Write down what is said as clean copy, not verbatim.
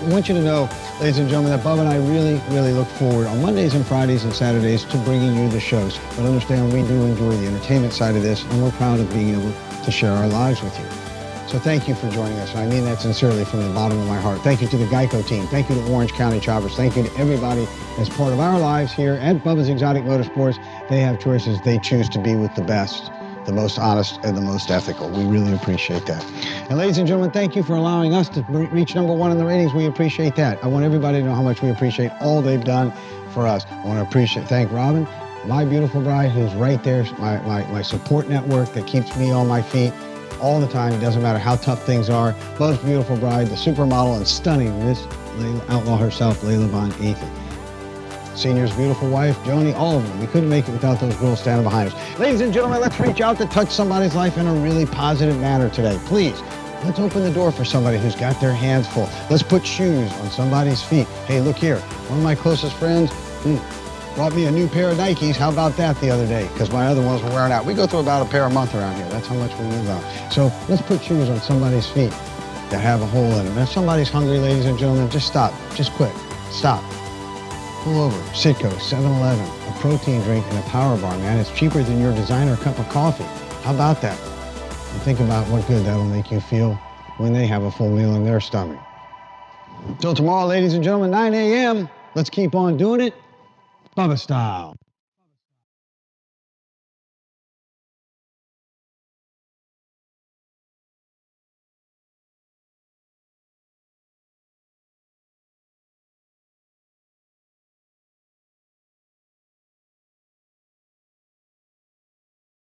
want you to know, ladies and gentlemen, that Bob and I really, really look forward on Mondays and Fridays and Saturdays to bringing you the shows. But understand, we do enjoy the entertainment side of this, and we're proud of being able to share our lives with you. So thank you for joining us. I mean that sincerely from the bottom of my heart. Thank you to the Geico team. Thank you to Orange County Choppers. Thank you to everybody as part of our lives here at Bubba's Exotic Motorsports. They have choices. They choose to be with the best, the most honest, and the most ethical. We really appreciate that. And ladies and gentlemen, thank you for allowing us to reach #1 in the ratings. We appreciate that. I want everybody to know how much we appreciate all they've done for us. I want to thank Robin, my beautiful bride, who's right there, my support network that keeps me on my feet all the time. It doesn't matter how tough things are. Bub's beautiful bride, the supermodel and stunning Miss Outlaw herself, Layla Von Ethan. Senior's beautiful wife, Joni, all of them. We couldn't make it without those girls standing behind us. Ladies and gentlemen, let's reach out to touch somebody's life in a really positive manner today. Please, let's open the door for somebody who's got their hands full. Let's put shoes on somebody's feet. Hey, look here. One of my closest friends brought me a new pair of Nikes. How about that the other day? Because my other ones were wearing out. We go through about a pair a month around here. That's how much we move out. So let's put shoes on somebody's feet that have a hole in them. If somebody's hungry, ladies and gentlemen, just stop. Just quit. Stop. Pull over. Citgo, 7-Eleven, a protein drink, and a power bar, man. It's cheaper than your designer cup of coffee. How about that? And think about what good that'll make you feel when they have a full meal in their stomach. Till tomorrow, ladies and gentlemen, 9 a.m. Let's keep on doing it Bubba style.